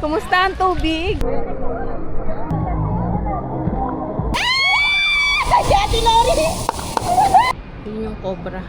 Kumusta ang tubig? Yun yung cobra.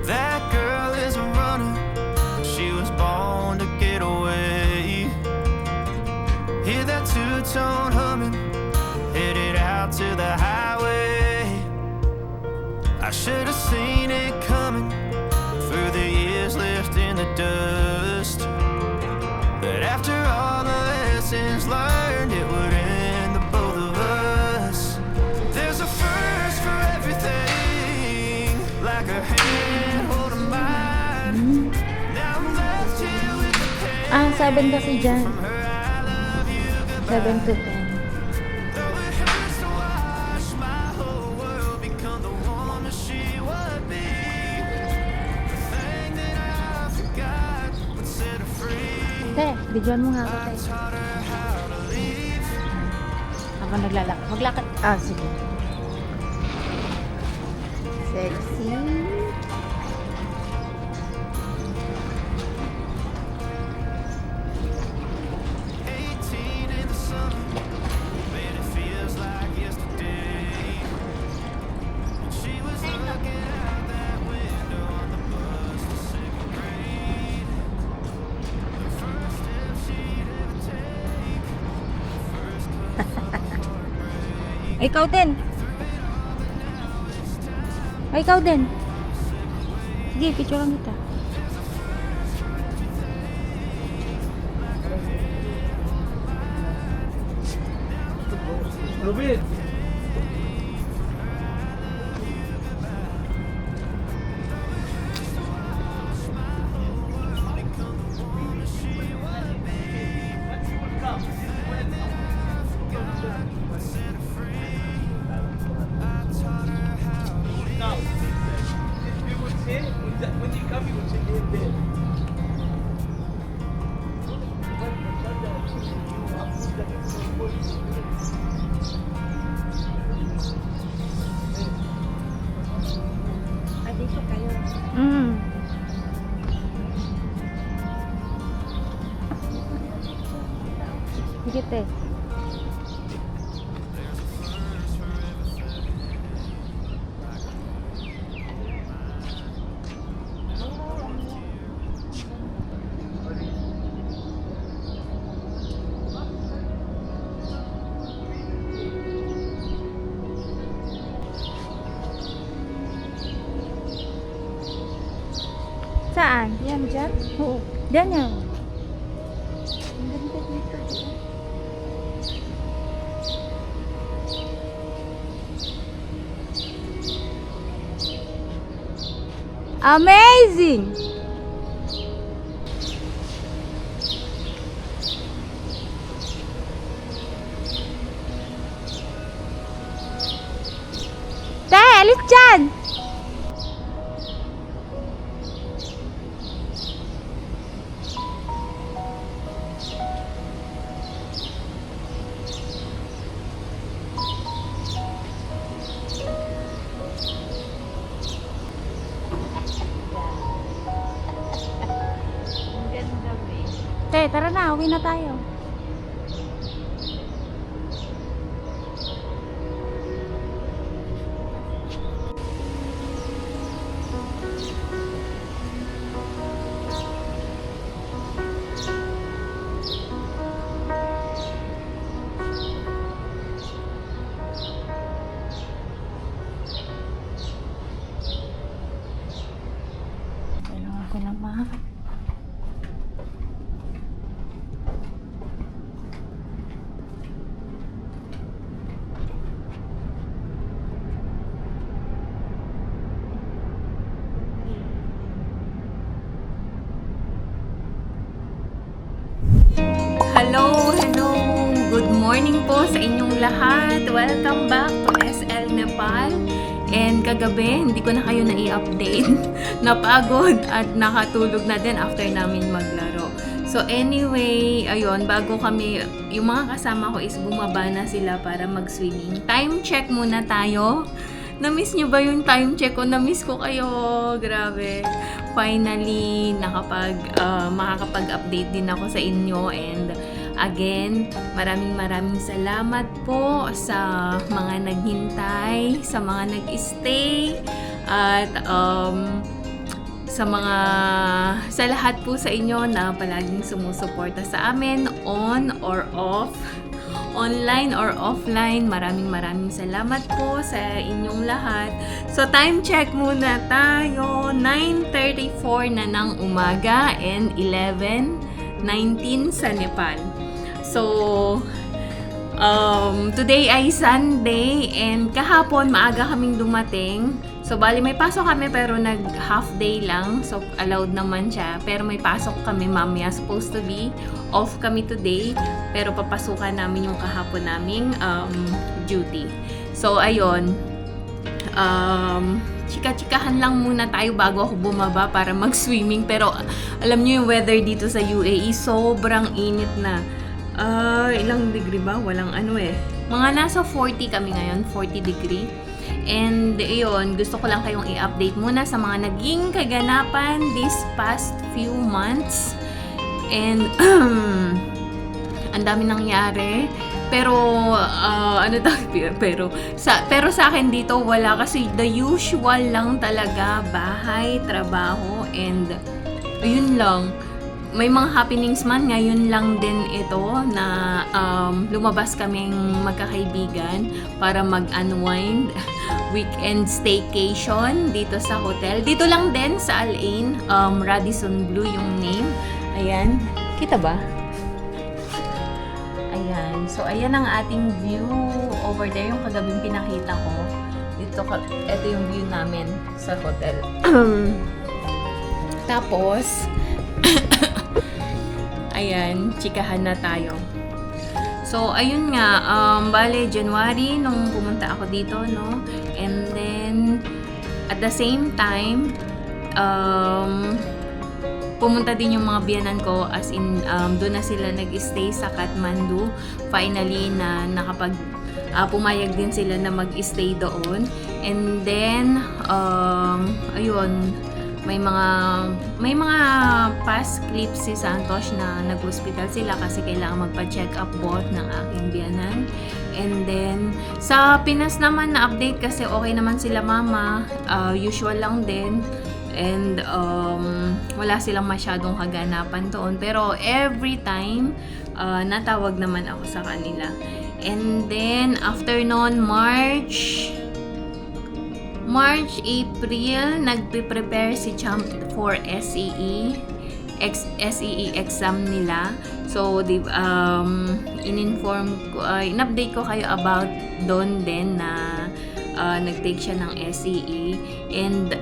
That girl is a runner. She was born to get away. Hear that two-tone humming, headed out to the highway. I should have seen it coming through the years left in the dust. But after all the lessons learned, it would end the both of us. There's a first for everything, like a hand holding mine. Now I'm left here with the pain 7 kasi dyan. from her. I love you 7 to 10. Though it hurts to watch my whole world become the woman she would be. The thing that I forgot would set her free. Te, videoan mo nga ako, te. Taught her how to leave. Ako naglalakad. Maglakad. Sige. Sexy. In the summer, man, it feels like yesterday. When she was looking out that window on the bus to second grade. The first step she'd ever take. The first cut from heartbreak. Ikaw din. Ay, ikaw din. Sige, picture lang kita. Rubin! When you come, you will sit in bed. Dito kayo. Mm. Sige, te. Saan? Yan, dyan? Oo. Dyan yan. Ang ganda dito. Amazing! Te, alis dyan! Te, tara na, uwi na tayo. Kailangan ko na Hello, hello! Good morning po sa inyong lahat. Welcome back to SL Nepal. And kagabi, hindi ko na kayo na-i-update. Napagod at nakatulog na din after namin maglaro. So anyway, ayun, bago kami, yung mga kasama ko is bumaba na sila para mag-swimming. Time check muna tayo. Na-miss nyo ba yung time check ko? Na-miss ko kayo. Grabe. Finally, makakapag-update din ako sa inyo. And again, maraming salamat po sa mga naghintay, sa mga nag-stay, at sa lahat po sa inyo na palaging sumusuporta sa amin on or off, online or offline. Maraming salamat po sa inyong lahat. So time check muna tayo. 9:34 na ng umaga and 11:19 sa Nepal. So today ay Sunday and kahapon maaga kaming dumating. So bali may pasok kami pero nag half day lang. So allowed naman siya. Pero may pasok kami mamaya. Supposed to be off kami today. Pero papasukan namin yung kahapon naming duty. So ayun. Chika-chikahan lang muna tayo bago ako bumaba para mag-swimming. Pero alam niyo yung weather dito sa UAE, sobrang init na. Ilang degree ba? Walang ano eh. Mga nasa 40 kami ngayon, 40 degree. And yun, gusto ko lang kayong i-update muna sa mga naging kaganapan this past few months. And ang dami nangyari. Pero pero sa akin dito wala, kasi the usual lang talaga, bahay, trabaho, and ayun lang. May mga happenings man, ngayon lang din ito na lumabas kaming magkakaibigan para mag-unwind, weekend staycation dito sa hotel. Dito lang din sa Al Ain, Radisson Blu yung name. Ayan, kita ba? Ayan, so ayan ang ating view over there, yung kagabing pinakita ko. Ito yung view namin sa hotel. Tapos ayan, chikahan na tayo. So, ayun nga, bale, January, nung pumunta ako dito, no? And then, at the same time, pumunta din yung mga biyanan ko, as in, doon na sila nag-stay sa Kathmandu. Finally, na pumayag din sila na mag-stay doon. And then, ayun, may mga past clips si Santosh na nag-hospital sila kasi kailangan magpa-check up both ng aking biyanan. And then sa Pinas naman na update kasi okay naman sila mama, usual lang din. And wala silang masyadong kaganapan doon, pero every time natawag naman ako sa kanila. And then after noon, March, April, nagpe-prepare si Champ for SEE exam nila. So, in-update ko kayo about doon din na nag-take siya ng SEE. And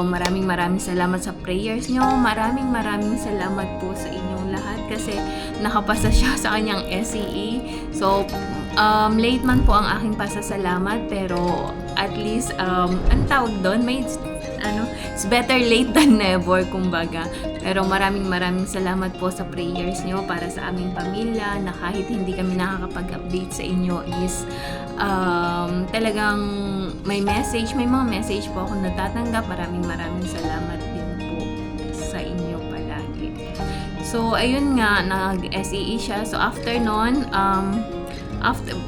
maraming salamat sa prayers nyo. Maraming salamat po sa inyong lahat kasi nakapasa siya sa kanyang SEE. So, late man po ang aking pasasalamat, pero at least, ang tawag doon, it's better late than never, kumbaga. Pero maraming salamat po sa prayers nyo para sa aming pamilya, na kahit hindi kami nakakapag-update sa inyo is talagang may mga message po ako natatanggap. Maraming salamat din po sa inyo palagi. So, ayun nga, nag-SEE siya. So, after nun,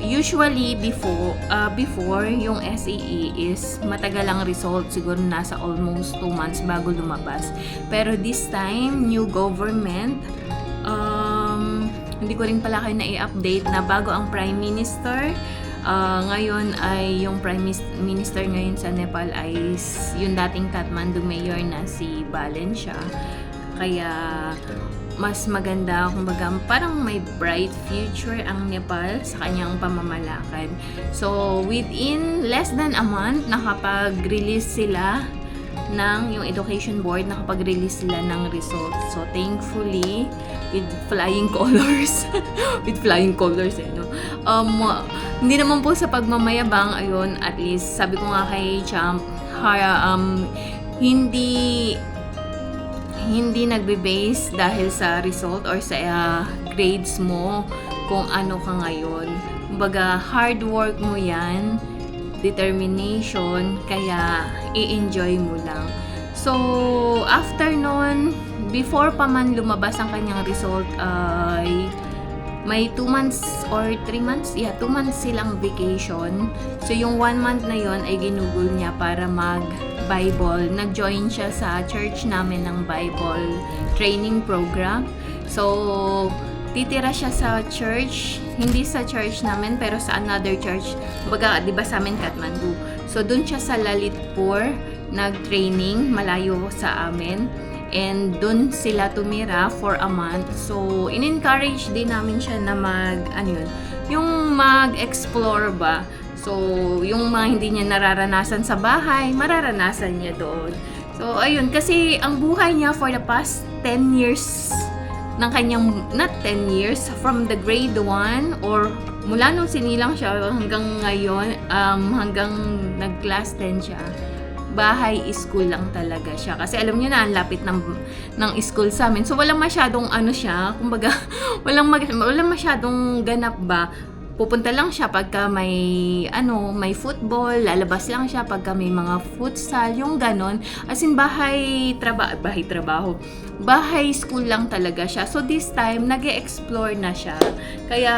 usually before yung SEE is matagal ang result, siguro nasa almost 2 months bago lumabas. Pero this time, new government, hindi ko rin pala kayo na-i-update na bago ang Prime Minister. Ngayon ay yung Prime Minister ngayon sa Nepal ay yung dating Kathmandu Mayor na si Balen siya. Kaya mas maganda, kumbaga parang may bright future ang Nepal sa kanyang pamamalakad. So within less than a month nakapag-release sila ng yung education board, nakapag-release sila ng results. So thankfully with flying colors no. Hindi naman po sa pagmamayabang, ayun, at least sabi ko nga kay Champ, hindi nagbe-base dahil sa result or sa grades mo kung ano ka ngayon. Kumbaga, hard work mo yan, determination, kaya i-enjoy mo lang. So, after nun, before pa man lumabas ang kanyang result, ay may 2 months or 3 months, 2 months silang vacation. So, yung 1 month na yon ay ginugol niya para mag-Bible. Nag-join siya sa church namin ng Bible training program. So, titira siya sa church, hindi sa church namin, pero sa another church. Baga, di ba sa amin, Kathmandu? So, dun siya sa Lalitpur, nag-training, malayo sa amin. And dun sila tumira for a month. So, in-encourage din namin siya na yung mag-explore ba. So, yung mga hindi niya nararanasan sa bahay, mararanasan niya doon. So, ayun, kasi ang buhay niya for the past 10 years ng kanyang, not 10 years, from the grade 1 or mula nung sinilang siya hanggang ngayon, hanggang nag-class 10 siya, bahay school lang talaga siya. Kasi alam niyo na, ang lapit ng school sa amin. So, walang masyadong kumbaga, walang masyadong ganap ba. Pupunta lang siya pagka may football, lalabas lang siya pagka may mga futsal, yung ganon. As in, bahay school lang talaga siya. So, this time, nag-e-explore na siya. Kaya,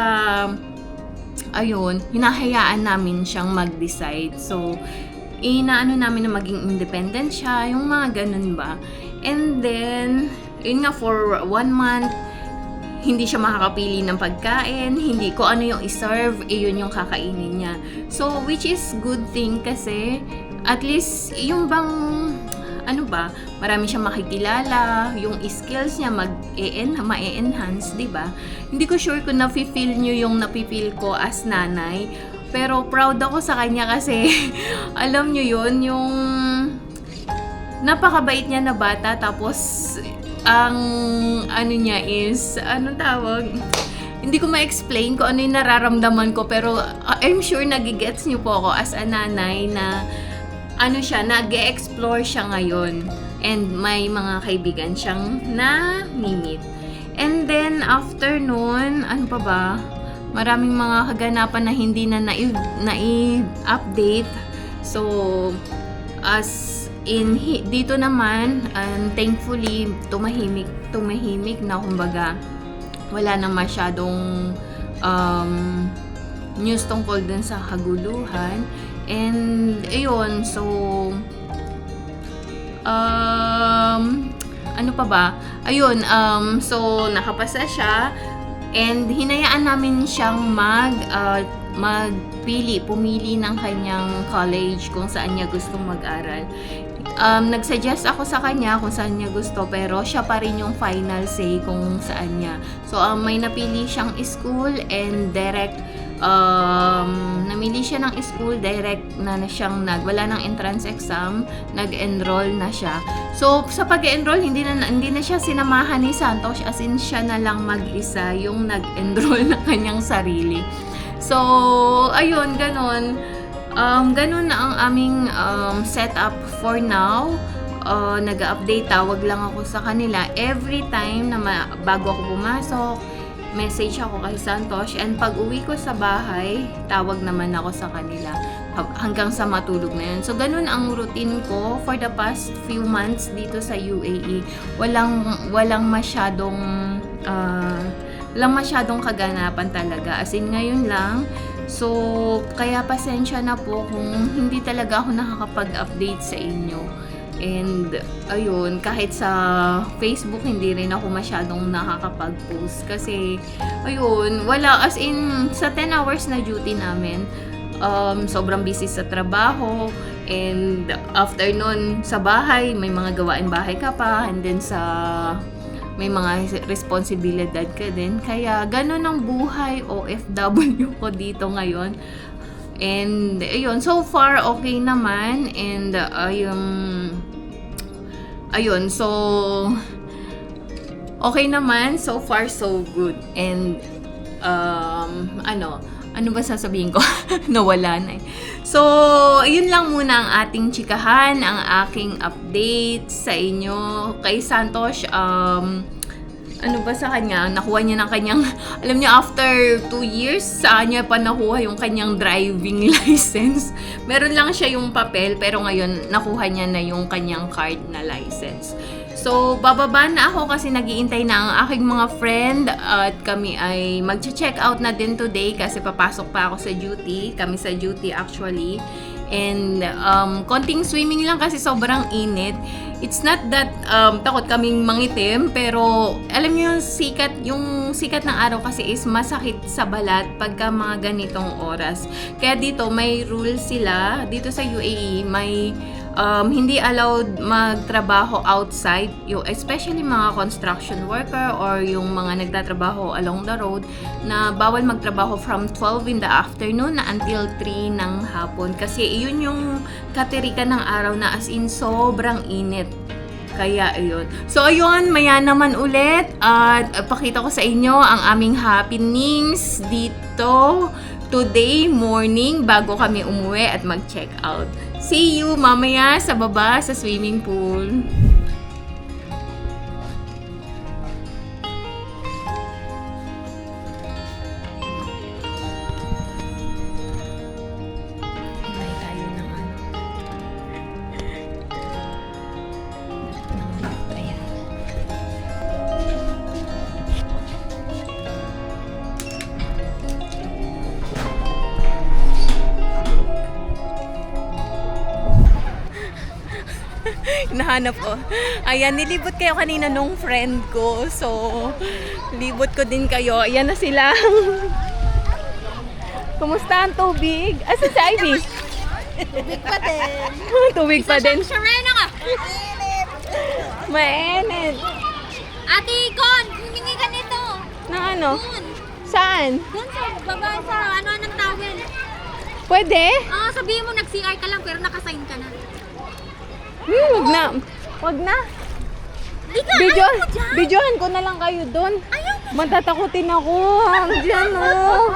ayun, hinahayaan namin siyang mag-decide. So, inaano namin na maging independent siya, yung mga ganun ba. And then, yun nga, for 1 month, hindi siya makakapili ng pagkain, hindi ko ano yung iserve, yun yung kakainin niya. So, which is good thing kasi, at least, yung bang, marami siyang makikilala, yung skills niya ma-enhance, di ba? Hindi ko sure kung nafe-feel nyo yung nafe-feel ko as nanay, pero proud ako sa kanya kasi alam nyo yun, yung napakabait niya na bata, tapos ang niya is, hindi ko ma-explain kung ano yung nararamdaman ko, pero I'm sure nagigets niyo po ako as a nanay na nag-e-explore siya ngayon and may mga kaibigan siyang na-meet. And then after nun, maraming mga kaganapan na hindi na nai-update. So, as in, dito naman, thankfully, tumahimik na, kumbaga, wala na masyadong news tungkol dun sa kaguluhan. And, ayun, so, so, nakapasa siya. And hinayaan namin siyang pumili ng kanyang college kung saan niya gustong mag-aral. Nag-suggest ako sa kanya kung saan niya gusto, pero siya pa rin yung final say kung saan niya. So, may napili siyang school and direct, namili siya ng school, direct na siyang wala ng entrance exam, nag-enroll na siya. So, sa pag-enroll, hindi na siya sinamahan ni Santos, as in siya na lang mag-isa yung nag-enroll na kanyang sarili. So, ayun, ganon. Ganon na ang aming setup for now. Nag-update, tawag lang ako sa kanila every time na bago ako pumasok, message ako kay Santos, and pag uwi ko sa bahay, tawag naman ako sa kanila hanggang sa matulog na yun. So, ganun ang routine ko for the past few months dito sa UAE. Walang masyadong lang masyadong kaganapan talaga. As in, ngayon lang. So, kaya pasensya na po kung hindi talaga ako nakakapag-update sa inyo. And, ayun, kahit sa Facebook, hindi rin ako masyadong nakakapag-post. Kasi, ayun, wala, as in, sa 10 hours na duty namin, sobrang busy sa trabaho. And, after nun, sa bahay, may mga gawain bahay ka pa. And then, may mga responsibilidad ka din. Kaya, ganun ang buhay OFW ko dito ngayon. And, ayun, so far, okay naman. And, ayun, so, okay naman. So far, so good. And, ano ba sasabihin ko? Nawala na eh. So, yun lang muna ang ating chikahan, ang aking update sa inyo. Kay Santosh, ano ba sa kanya? Nakuha niya ng kanyang, alam niyo, after 2 years, saan niya pa nakuha yung kanyang driving license. Meron lang siya yung papel, pero ngayon, nakuha niya na yung kanyang card na license. So, bababa na ako kasi nag-iintay na ang aking mga friend at kami ay mag-check out na din today kasi papasok pa ako sa duty. Kami sa duty actually. And konting swimming lang kasi sobrang init. It's not that takot kaming mangitim, pero alam niyo yung sikat ng araw kasi is masakit sa balat pagka mga ganitong oras. Kaya dito may rule sila, dito sa UAE may hindi allowed magtrabaho outside, especially mga construction worker or yung mga nagtatrabaho along the road, na bawal magtrabaho from 12 in the afternoon na until 3 ng hapon kasi yun yung katirikan ng araw na as in sobrang init. Kaya ayun. So ayun, maya naman ulit at pakita ko sa inyo ang aming happenings dito today morning bago kami umuwi at mag-check out. See you mamaya sa baba sa swimming pool. Hintay tayo ng ano. Ayan. Nahanap ko. Ayan, nilibot kayo kanina nung friend ko. So, libot ko din kayo. Ayan na sila. Kumusta ang tubig? Asa si Ivy? Tubig pa din. Tubig pa din. Serena nga! Mainit. Ate Icon, humingi ka nito. Na ano? Doon. Saan? Doon sa baba sa ng towel. Pwede? Sabihin mo nag-CR ka lang pero nakasign ka na. Wag na. Wag na. Di ka, ayaw mo dyan. Videohan ko na lang kayo doon. Ayaw mo. Matatakutin ako. Diyan oh.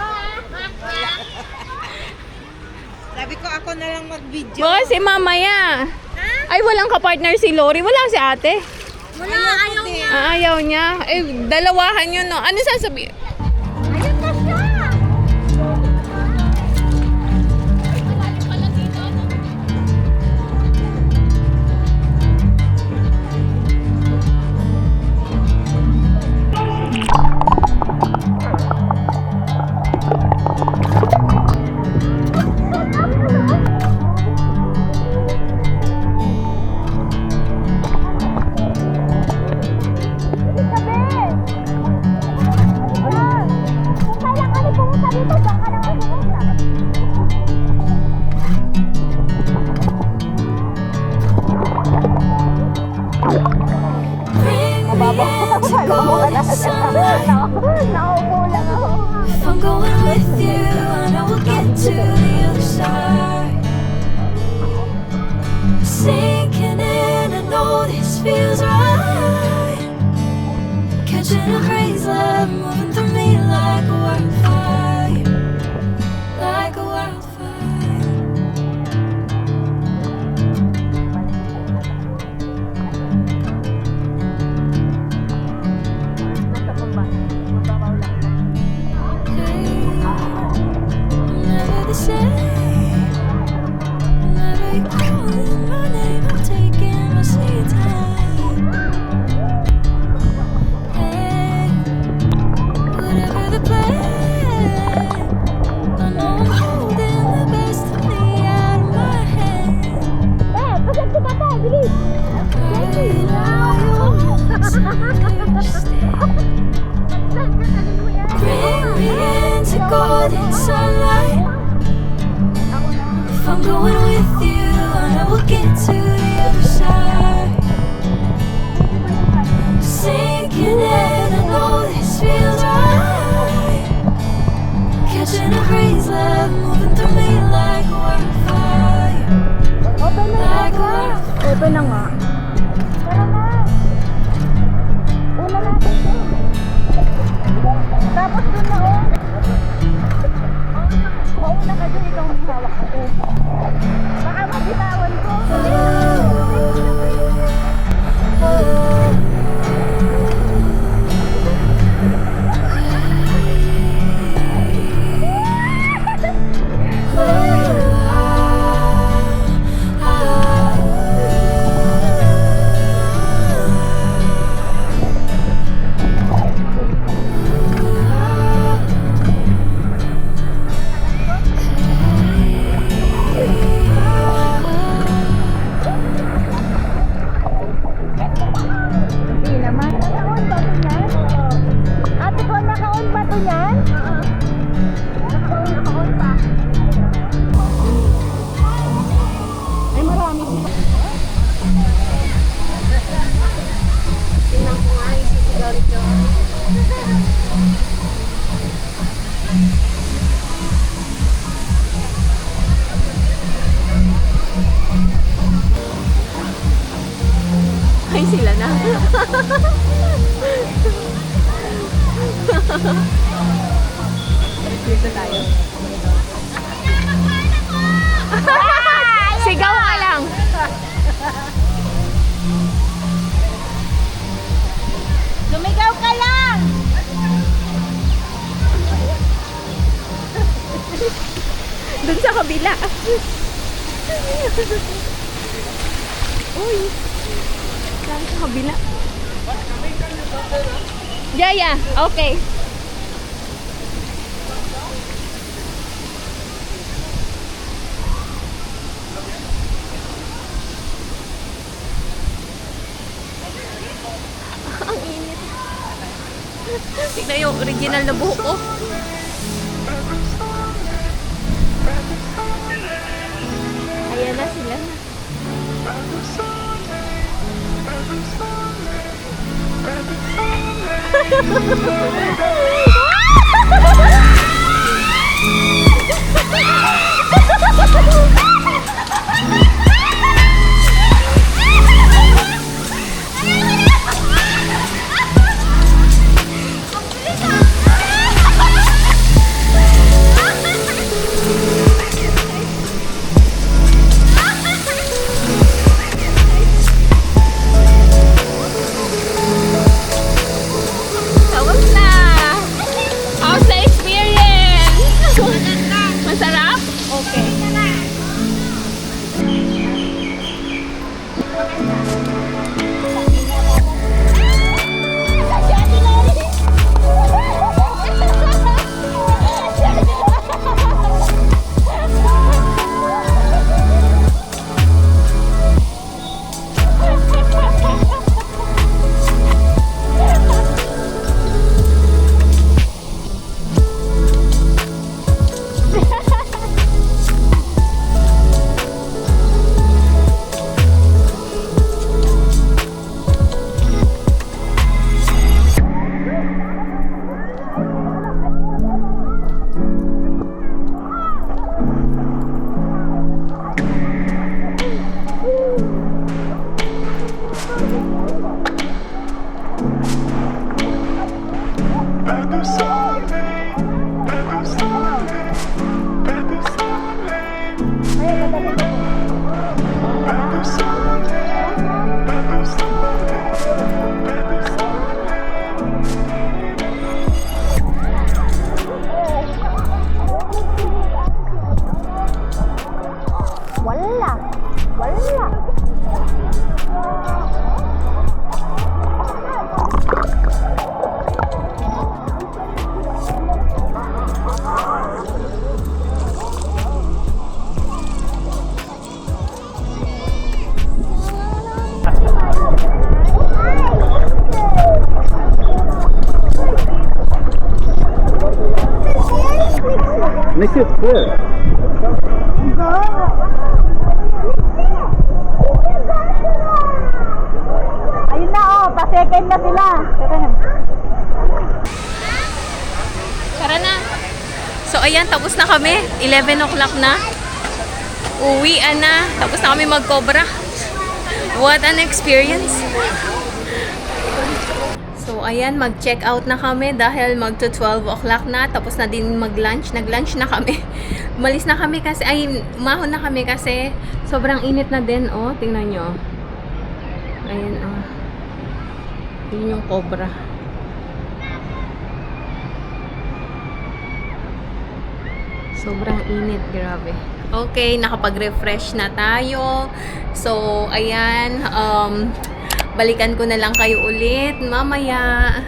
Sabi ko ako na lang mag-video. Baka si mamaya. Ha? Ay, walang kapartner si Lori. Wala si ate. Wala, ayaw niya. Ayaw niya. Eh, dalawahan yun, no? Ano sasabihin? Ayun na siya. If I'm going with you, I know we'll get to the other side. Sinking in, I know this feels right. Catching a crazy love moving through me like a wildfire, like a wildfire. Never the same. Whenever you're calling my name, I'm taking my sweet time. Hey, understand. Bring me into golden sunlight. If I'm going with you, I know we'll get to the other side. Sinking in, I know this feels right. Catching a breeze, love moving through me like a wildfire. Like a wildfire. Open na nga. Tara na. Una natin to. Tapos doon na oh. Mauna ka dun, ikaw ang hawak ko. Baka mabitawan ko. Ay, sila na. Dito tayo. Sigaw ka lang. Lumigaw ka lang! Dun sa kabila. Uy. Saan sa kabila? Yeah. Okay. Ang init. Tignan yung original na buhok ko. Ayan na sila. Tapos na! How's the experience? Masarap? Okay. me see it clear. Ayun na, oh. Pa-second na sila. Tara na. Tara na. So, ayan, tapos na kami. 11 o'clock na. Uwian na. Tapos na kami mag-cobra. What an experience. So, ayan, mag-check out na kami dahil magto-12 o'clock na. Tapos na din mag-lunch. Nag-lunch na kami. Umalis na kami kasi, umahon na kami kasi sobrang init na din, oh. Tingnan nyo. Ayan, oh. Yun yung cobra. Sobrang init, grabe. Okay, nakapag-refresh na tayo. So, ayan, balikan ko na lang kayo ulit mamaya.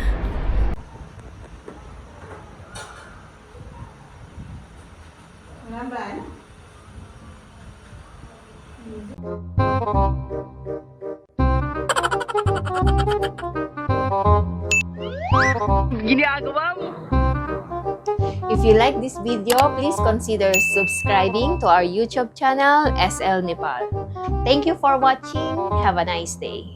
Ginagawa mo! If you like this video, please consider subscribing to our YouTube channel, SL Nepal. Thank you for watching. Have a nice day.